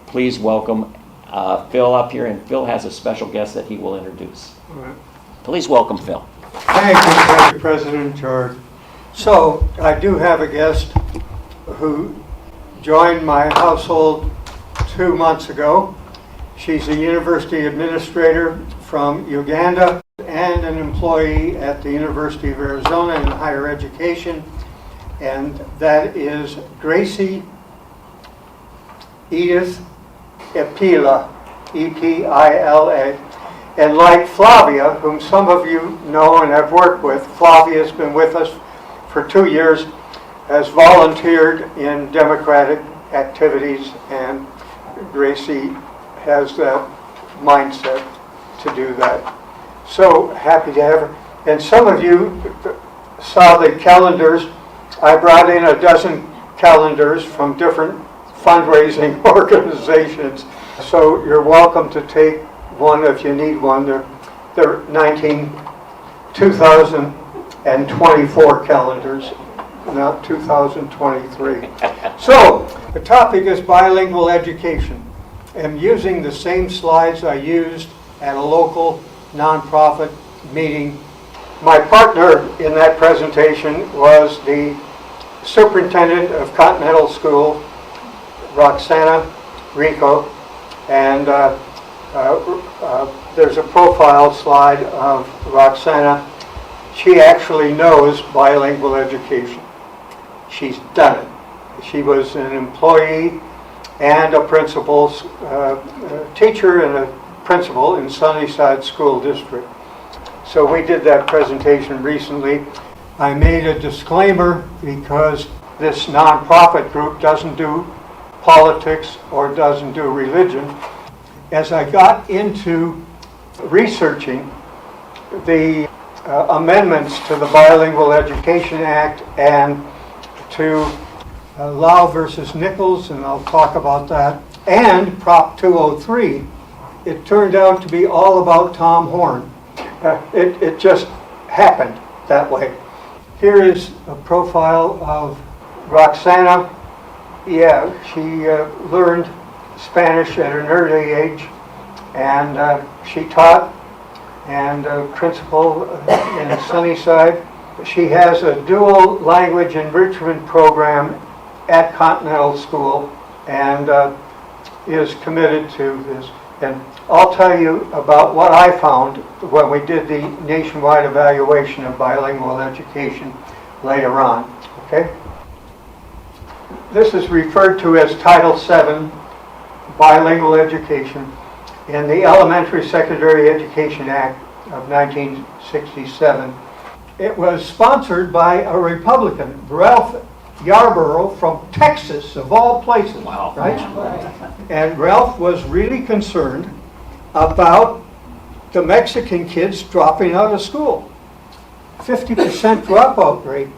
please welcome Phil up here, and Phil has a special guest that he will introduce. All right. Please welcome Phil. Thank you, President George. So, I do have a guest who joined my household 2 months ago. She's a university administrator from Uganda and an employee at the University of Arizona in higher education, and that is Gracie Edith Epila, E-P-I-L-A. And like Flavia, whom some of you know and have worked with, Flavia has been with us for 2 years, has volunteered in democratic activities, and Gracie has that mindset to do that. So happy to have her. And some of you saw the calendars. I brought in a dozen calendars from different fundraising organizations. So you're welcome to take one if you need one. They're 2024 calendars, not 2023. So the topic is bilingual education. I'm using the same slides I used at a local nonprofit meeting. My partner in that presentation was the superintendent of Continental School, Roxana Rico, and there's a profile slide of Roxana. She actually knows bilingual education. She's done it. She was an employee and a principal, teacher and a principal in Sunnyside School District. So we did that presentation recently. I made a disclaimer because this nonprofit group doesn't do politics or doesn't do religion. As I got into researching the amendments to the Bilingual Education Act and to Lau versus Nichols, and I'll talk about that, and Prop 203, it turned out to be all about Tom Horn. It just happened that way. Here is a profile of Roxana. Yeah, she learned Spanish at an early age, and she taught and principal in Sunnyside. She has a dual language enrichment program at Continental School and is committed to this. And I'll tell you about what I found when we did the nationwide evaluation of bilingual education later on. Okay? This is referred to as Title VII, Bilingual Education, in the Elementary Secondary Education Act of 1967. It was sponsored by a Republican, Ralph Yarborough from Texas, of all places. Wow. Right? And Ralph was really concerned about the Mexican kids dropping out of school. 50% dropout rate.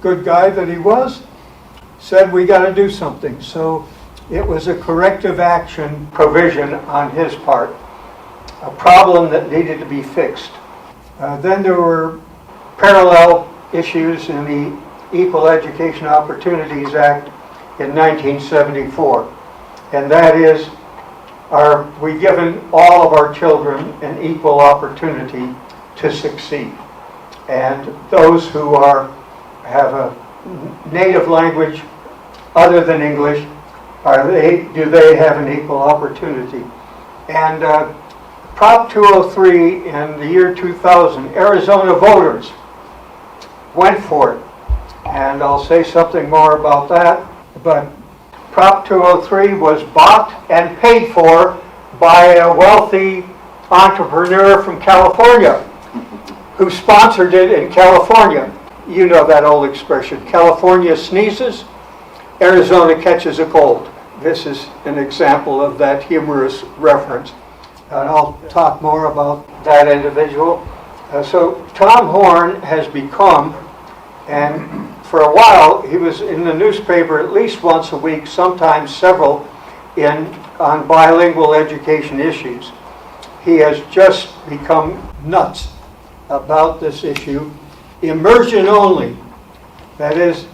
Good guy that he was, said we got to do something. So it was a corrective action provision on his part, a problem that needed to be fixed. Then there were parallel issues in the Equal Education Opportunities Act in 1974. And that is, are we giving all of our children an equal opportunity to succeed? And those who have a native language other than English, do they have an equal opportunity? And Prop 203 in the year 2000, Arizona voters went for it. And I'll say something more about that. But Prop 203 was bought and paid for by a wealthy entrepreneur from California who sponsored it in California. You know that old expression, California sneezes, Arizona catches a cold. This is an example of that humorous reference. And I'll talk more about that individual. So Tom Horn has become, and for a while he was in the newspaper at least once a week, sometimes several, on bilingual education issues. He has just become nuts about this issue. Immersion only. That is,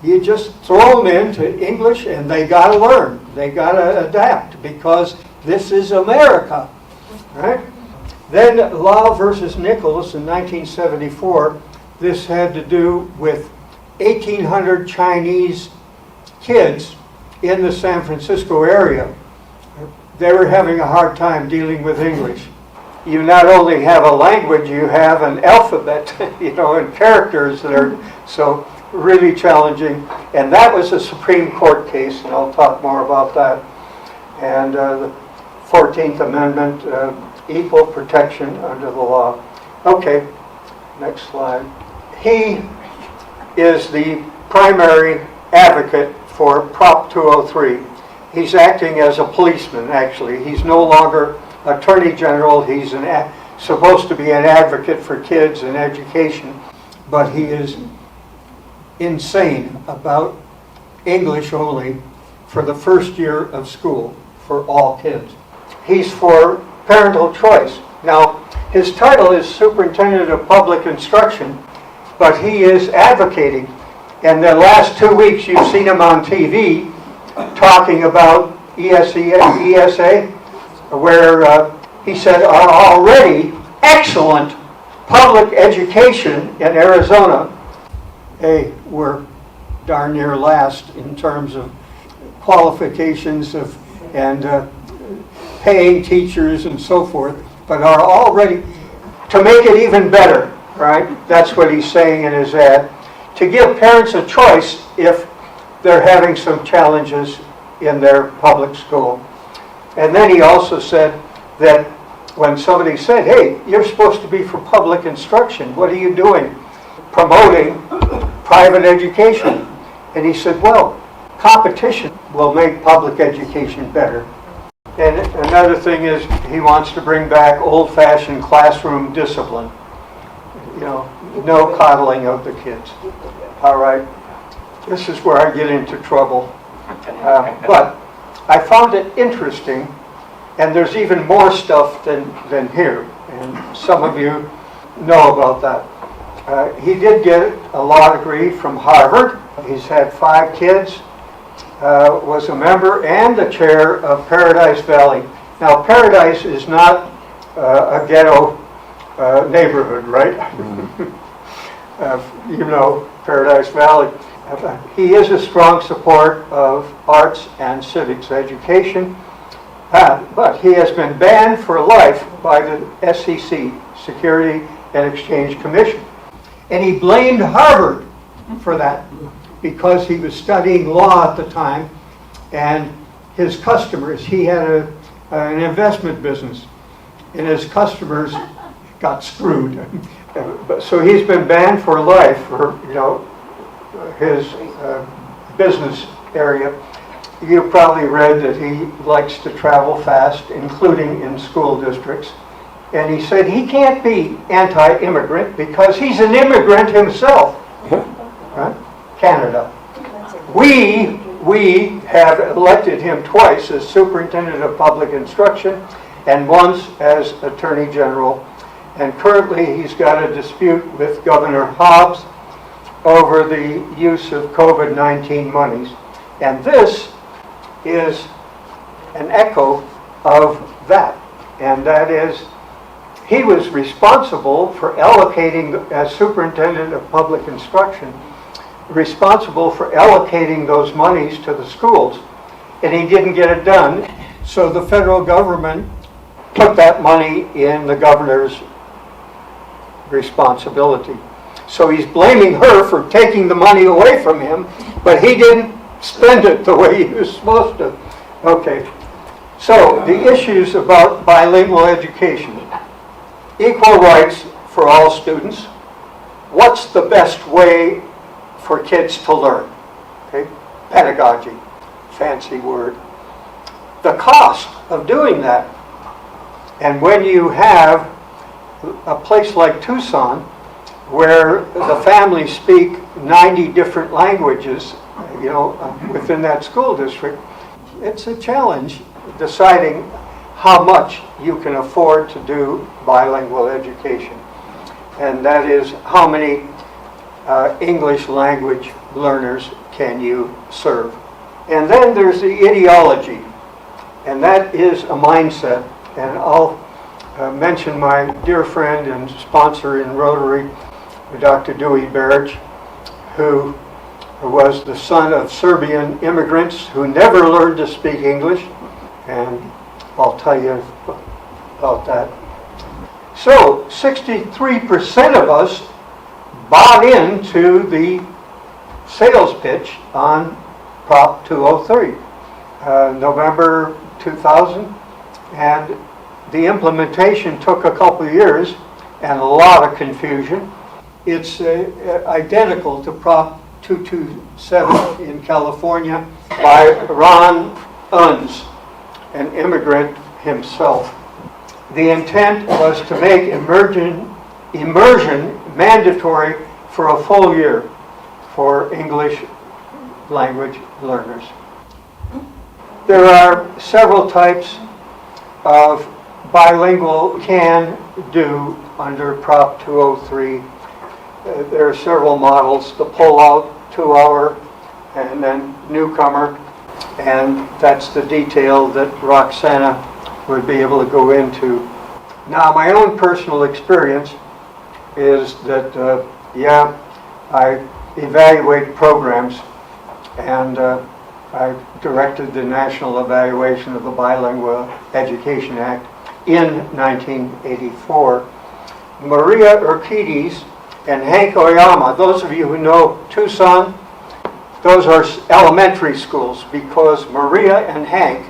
You just throw them into English and they got to learn. They got to adapt because this is America, right? Then Lau versus Nichols in 1974, this had to do with 1,800 Chinese kids in the San Francisco area. They were having a hard time dealing with English. You not only have a language, you have an alphabet, and characters that are so really challenging. And that was a Supreme Court case, and I'll talk more about that. And the 14th Amendment, equal protection under the law. Okay, next slide. He is the primary advocate for Prop 203. He's acting as a policeman, actually. He's no longer Attorney General. He's supposed to be an advocate for kids and education, but he is insane about English only for the first year of school for all kids. He's for parental choice. Now, his title is Superintendent of Public Instruction, but he is advocating. And the last 2 weeks, you've seen him on TV talking about ESA, where he said our already excellent public education in Arizona, hey, we're darn near last in terms of qualifications and paying teachers and so forth, but are already, to make it even better, right? That's what he's saying in his ad. To give parents a choice if they're having some challenges in their public school. And then he also said that when somebody said, hey, you're supposed to be for public instruction, what are you doing? Promoting private education. And he said, well, competition will make public education better. And another thing is he wants to bring back old-fashioned classroom discipline. No coddling of the kids. All right, this is where I get into trouble. But I found it interesting, and there's even more stuff than here, and some of you know about that. He did get a law degree from Harvard. He's had 5 kids, was a member and the chair of Paradise Valley. Now, Paradise is not a ghetto neighborhood, right? Paradise Valley. He is a strong support of arts and civics education, but he has been banned for life by the SEC, Security and Exchange Commission. And he blamed Harvard for that because he was studying law at the time, and his customers, he had an investment business, and his customers got screwed. So he's been banned for life for, his business area. You probably read that he likes to travel fast, including in school districts. And he said he can't be anti-immigrant because he's an immigrant himself. Right? Canada. We have elected him twice as Superintendent of Public Instruction and once as Attorney General. And currently he's got a dispute with Governor Hobbs over the use of COVID-19 monies. And this is an echo of that. And that is, he was responsible for allocating, as Superintendent of Public Instruction, responsible for allocating those monies to the schools. And he didn't get it done. So the federal government put that money in the governor's responsibility. So he's blaming her for taking the money away from him, but he didn't spend it the way he was supposed to. Okay, so the issues about bilingual education. Equal rights for all students. What's the best way for kids to learn? Okay, pedagogy, fancy word. The cost of doing that. And when you have a place like Tucson, where the families speak 90 different languages, within that school district, it's a challenge deciding how much you can afford to do bilingual education. And that is how many English language learners can you serve? And then there's the ideology, and that is a mindset. And I'll mention my dear friend and sponsor in Rotary, Dr. Dewey Berge, who was the son of Serbian immigrants who never learned to speak English, and I'll tell you about that. So 63% of us bought into the sales pitch on Prop 203, November 2000, and the implementation took a couple of years and a lot of confusion. It's identical to Prop 227 in California by Ron Unz, an immigrant himself. The intent was to make immersion mandatory for a full year for English language learners. There are several types of bilingual can do under Prop 203. There are several models: the pull-out, 2-hour, and then newcomer, and that's the detail that Roxana would be able to go into. Now, my own personal experience is that, I evaluate programs, and I directed the national evaluation of the Bilingual Education Act in 1984. Maria Urquides and Hank Oyama, those of you who know Tucson, those are elementary schools, because Maria and Hank,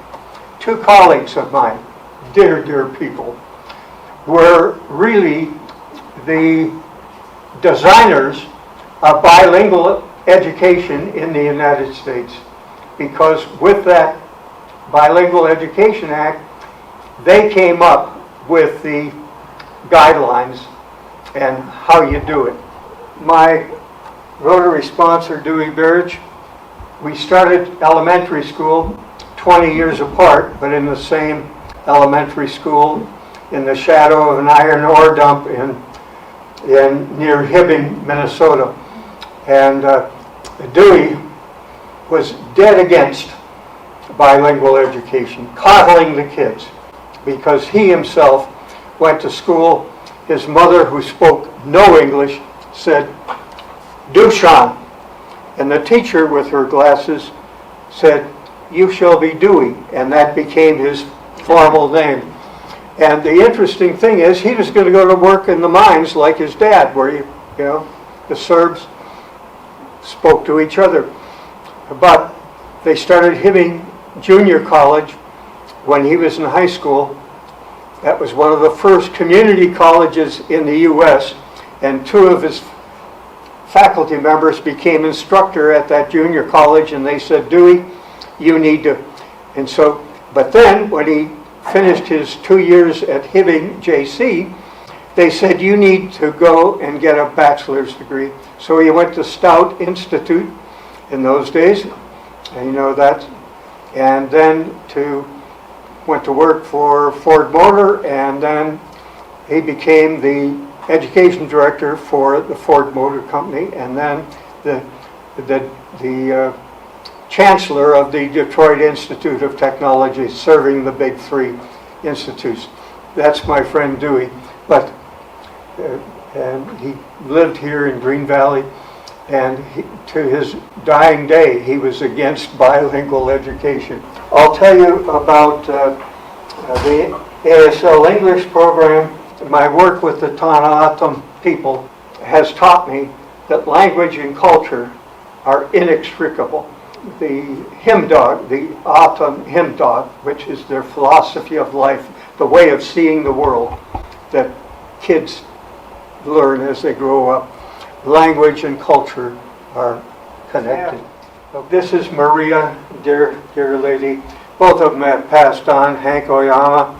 two colleagues of mine, dear, dear people, were really the designers of bilingual education in the United States. Because with that Bilingual Education Act, they came up with the guidelines and how you do it. My Rotary sponsor, Dewey Berge, we started elementary school 20 years apart, but in the same elementary school in the shadow of an iron ore dump in near Hibbing, Minnesota. And Dewey was dead against bilingual education, coddling the kids, because he himself went to school. His mother, who spoke no English, said, "Dushan." And the teacher with her glasses said, "You shall be Dewey." And that became his formal name. And the interesting thing is, he was going to go to work in the mines like his dad, where the Serbs spoke to each other. But they started Hibbing Junior College when he was in high school. That was one of the first community colleges in the U.S., and two of his faculty members became instructor at that junior college, and they said, "Dewey, you need to." And so, but then when he finished his 2 years at Hibbing JC, they said, "You need to go and get a bachelor's degree." So he went to Stout Institute in those days, and you know that, and then went to work for Ford Motor, and then he became the education director for the Ford Motor Company, and then the chancellor of the Detroit Institute of Technology, serving the big three institutes. That's my friend Dewey. But and he lived here in Green Valley, and to his dying day, he was against bilingual education. I'll tell you about the ASL English program. My work with the Tana people has taught me that language and culture are inextricable. The hymn dog, the Atam hymn dog, which is their philosophy of life, the way of seeing the world that kids learn as they grow up. Language and culture are connected. Yeah. This is Maria, dear lady. Both of them have passed on. Hank Oyama.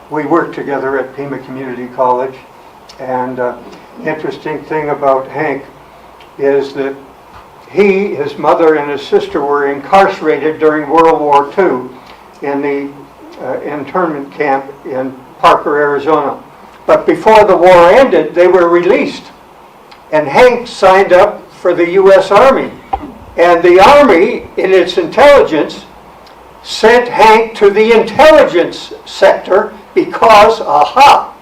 We worked together at Pima Community College, and interesting thing about Hank is that he, his mother, and his sister were incarcerated during World War II in the internment camp in Parker, Arizona. But before the war ended, they were released. And Hank signed up for the U.S. Army. And the Army, in its intelligence, sent Hank to the intelligence sector because, aha,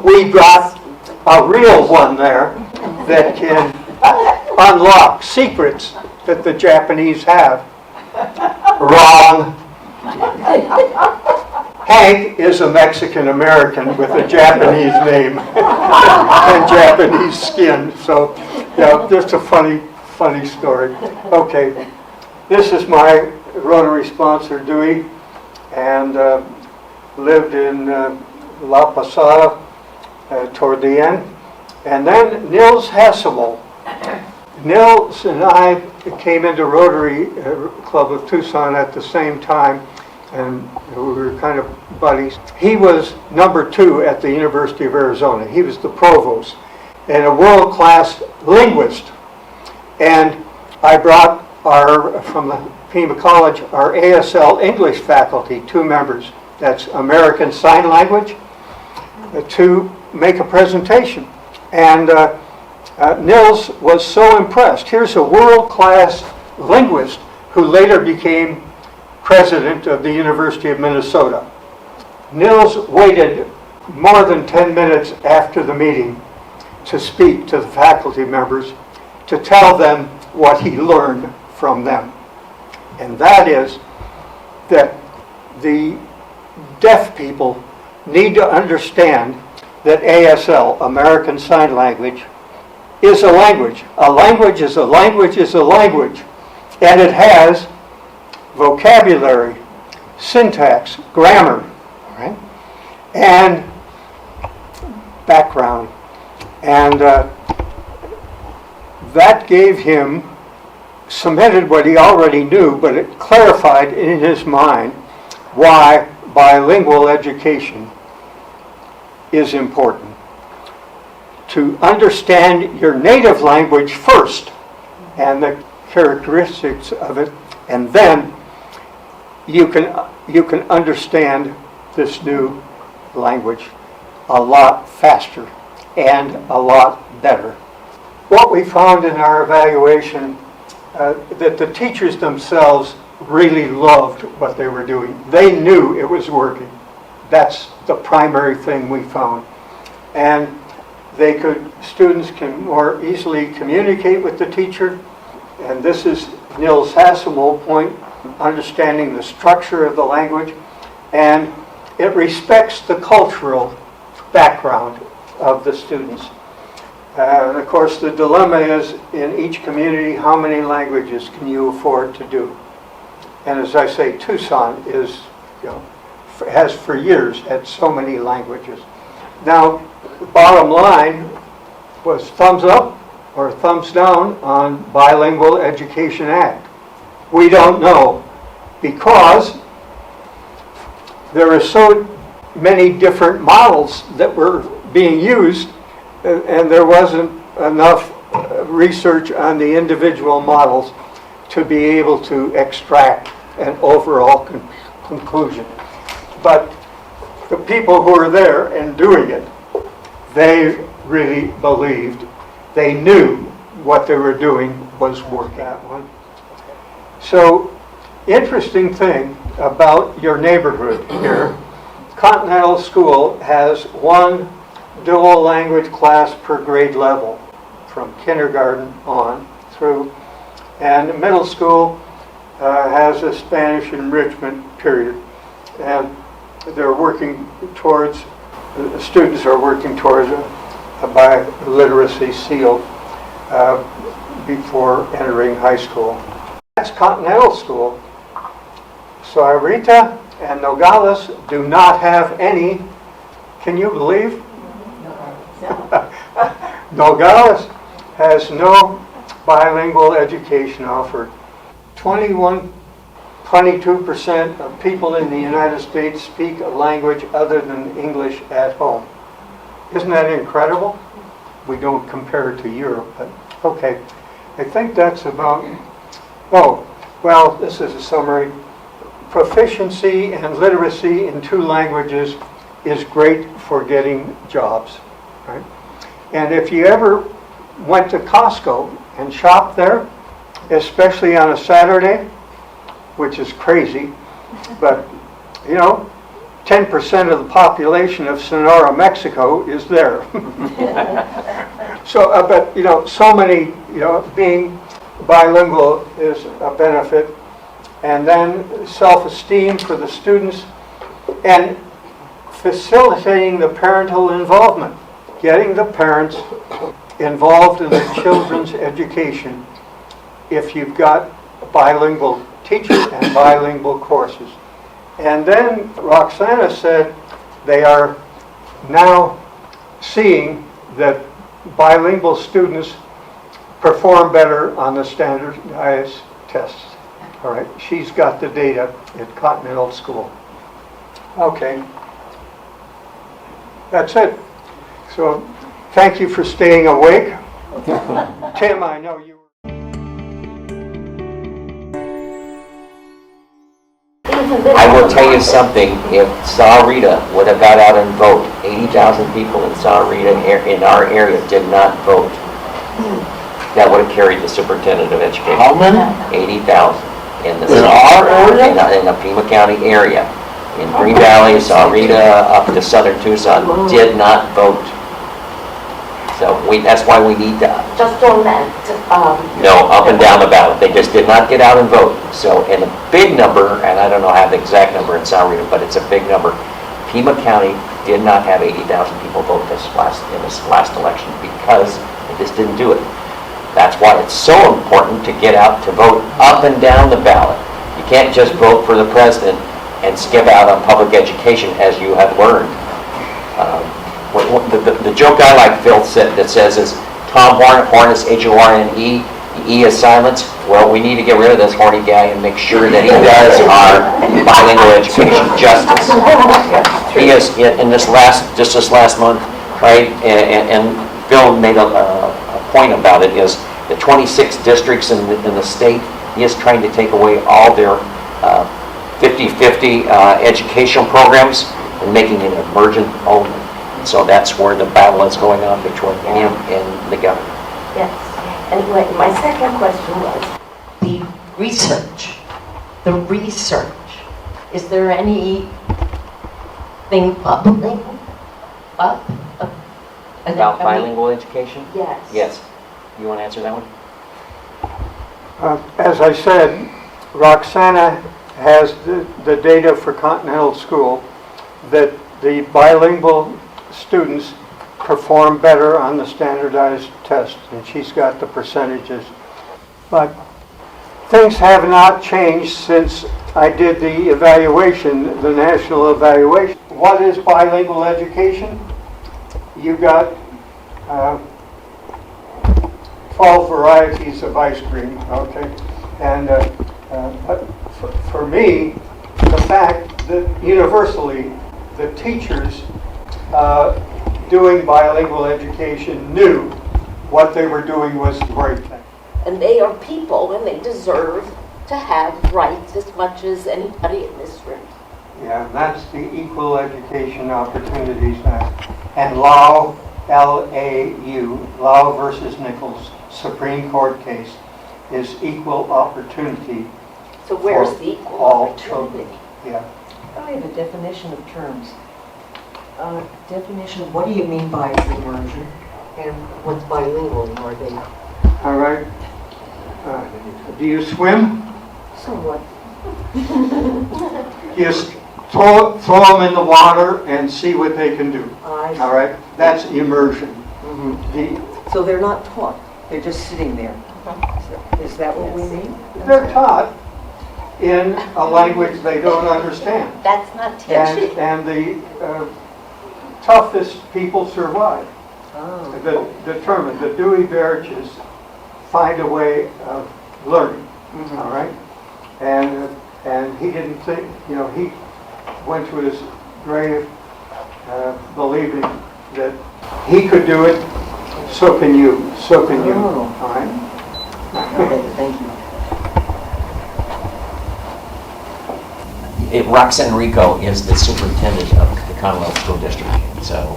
we got a real one there that can unlock secrets that the Japanese have. Wrong. Hank is a Mexican American with a Japanese name and Japanese skin. So, yeah, just a funny story. Okay, this is my Rotary sponsor, Dewey, and lived in La Posada toward the end. And then Nils Hasselmo. Nils and I came into Rotary Club of Tucson at the same time, and we were kind of buddies. He was number 2 at the University of Arizona. He was the provost and a world-class linguist. And I brought from the Pima College, our ASL English faculty, 2 members, that's American Sign Language, to make a presentation. And Nils was so impressed. Here's a world-class linguist who later became president of the University of Minnesota. Nils waited more than 10 minutes after the meeting to speak to the faculty members to tell them what he learned from them. And that is that the deaf people need to understand that ASL, American Sign Language, is a language. A language is a language is a language. And it has vocabulary, syntax, grammar, right? And background. And that gave him, cemented what he already knew, but it clarified in his mind why bilingual education is important. To understand your native language first and the characteristics of it, and then you can understand this new language a lot faster and a lot better. What we found in our evaluation, that the teachers themselves really loved what they were doing. They knew it was working. That's the primary thing we found. And students can more easily communicate with the teacher. And this is Nils Hasselmo's point, understanding the structure of the language. And it respects the cultural background of the students. And of course, the dilemma is, in each community, how many languages can you afford to do? And as I say, Tucson has for years had so many languages. Now, the bottom line was thumbs up or thumbs down on Bilingual Education Act. We don't know, because there are so many different models that were being used, and there wasn't enough research on the individual models to be able to extract an overall conclusion. But the people who were there and doing it, they really believed, they knew what they were doing was working. That one. So, interesting thing about your neighborhood here, Continental School has 1 dual language class per grade level from kindergarten on through, and middle school has a Spanish enrichment period, and they're working towards, the students are working towards a biliteracy seal before entering high school. That's Continental School. So Arita and Nogales do not have any, can you believe? Nogales has no bilingual education offered. 22% of people in the United States speak a language other than English at home. Isn't that incredible? We don't compare it to Europe, but okay. I think that's about, this is a summary. Proficiency and literacy in 2 languages is great for getting jobs, right? And if you ever went to Costco and shopped there, especially on a Saturday, which is crazy, but, 10% of the population of Sonora, Mexico is there. So, so many, being bilingual is a benefit. And then self-esteem for the students and facilitating the parental involvement, getting the parents involved in the children's education if you've got bilingual teachers and bilingual courses. And then Roxana said they are now seeing that bilingual students perform better on the standardized tests. All right, she's got the data at Continental School. Okay, that's it. So thank you for staying awake. Tim, I know you were. I will tell you something, if Sahuarita would have got out and voted, 80,000 people in Sahuarita in our area did not vote. That would have carried the superintendent of education. How many? 80,000 in our area? in the Pima County area. In Green Valley, Sahuarita, up to southern Tucson, did not vote. So that's why we need to. Just on that. No, up and down the ballot. They just did not get out and vote. So in a big number, and I don't know how the exact number in Sahuarita, but it's a big number. Pima County did not have 80,000 people vote in this last election because they just didn't do it. That's why it's so important to get out to vote up and down the ballot. You can't just vote for the president and skip out on public education, as you have learned. The joke I like, Phil, that says is, Tom Horn is Horne, the E is silent. Well, we need to get rid of this horny guy and make sure that he does our bilingual education justice. He is, in this last month, right, and Phil made a point about it, is the 26 districts in the state, he is trying to take away all their 50-50 educational programs and making it immersion only. So that's where the battle is going on between him and the governor. Yes. Anyway, my second question was The research. Is there anything public up? About bilingual education? yes. Yes. You want to answer that one? As I said, Roxana has the data for Continental School that the bilingual students perform better on the standardized test, and she's got the percentages. But things have not changed since I did the evaluation, the national evaluation. What is bilingual education? You've got 12 varieties of ice cream, okay? And but for me, the fact that universally the teachers doing bilingual education knew what they were doing was the right thing. And they are people and they deserve to have rights as much as anybody in this room. Yeah, that's the Equal Education Opportunities Act. And Lau, L-A-U, Lau versus Nichols, Supreme Court case, is equal opportunity. So where's for the equal all opportunity? children. Yeah. I have a definition of terms. Definition, what do you mean by immersion? And what's bilingual nowadays? All right. Do you swim? Somewhat. Just throw them in the water and see what they can do. All right? That's immersion. So they're not taught, they're just sitting there. Is that what we mean? They're taught in a language they don't understand. That's not teaching. And the toughest people survive. Oh. The determined, the Dewey Barrages find a way of learning. All right? And he didn't think, he went to his grave believing that he could do it, so can you, so can you. Oh. All right? Okay, thank you. Roxanne Rico is the superintendent of the Commonwealth School District, so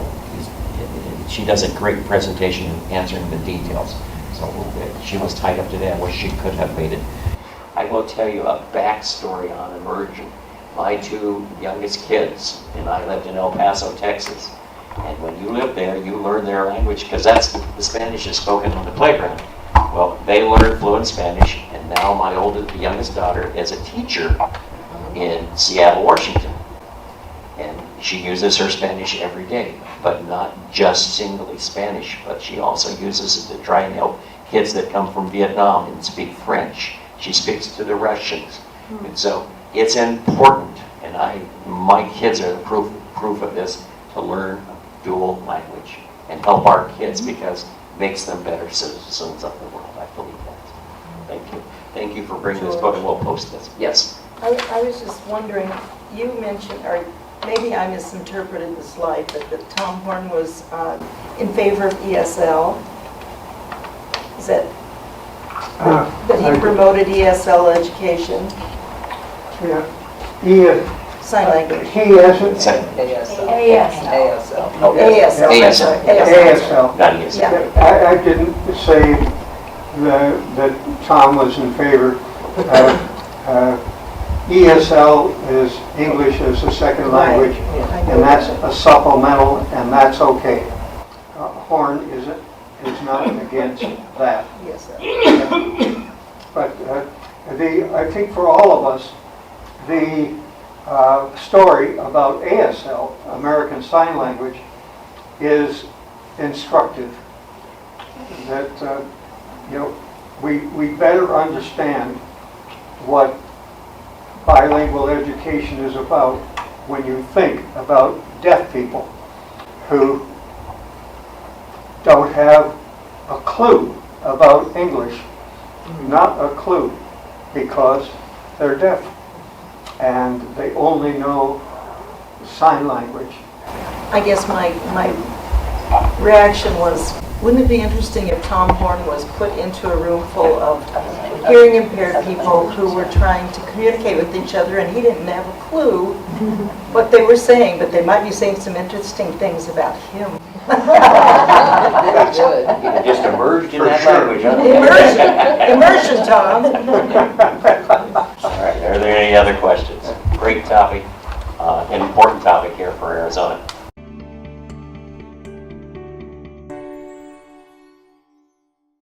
she does a great presentation in answering the details. So So she was tied up to that where she could have made it. I will tell you a backstory on immersion. My two youngest kids, and I lived in El Paso, Texas. And when you live there, you learn their language because that's the Spanish is spoken on the playground. Well, they learned fluent Spanish, and now my youngest daughter is a teacher in Seattle, Washington. And she uses her Spanish every day, but not just singly Spanish, but she also uses it to try and help kids that come from Vietnam and speak French. She speaks to the Russians. And so it's important, and my kids are the proof of this, to learn a dual language and help our kids because it makes them better citizens of the world. I believe that. Thank you. Thank you for bringing this book, and we'll post this. Yes? I was just wondering, you mentioned, or maybe I misinterpreted the slide, but that Tom Horn was in favor of ESL. Is that he promoted ESL education, Yeah. sign language? He hasn't, ASL. ASL. Oh, ASL. ASL. ASL. Not ESL. Yeah. I didn't say that Tom was in favor. ESL is English as a second language, and that's a supplemental, and that's okay. Horn is not against that. ESL. But I think for all of us, the story about ASL, American Sign Language, is instructive. That we better understand what bilingual education is about when you think about deaf people who don't have a clue about English, not a clue, because they're deaf and they only know sign language. I guess my reaction was, wouldn't it be interesting if Tom Horn was put into a room full of hearing impaired people who were trying to communicate with each other, and he didn't have a clue what they were saying, but they might be saying some interesting things about him. You just emerged in that language, huh? Immersion, Tom. All right, are there any other questions? Great topic, an important topic here for Arizona.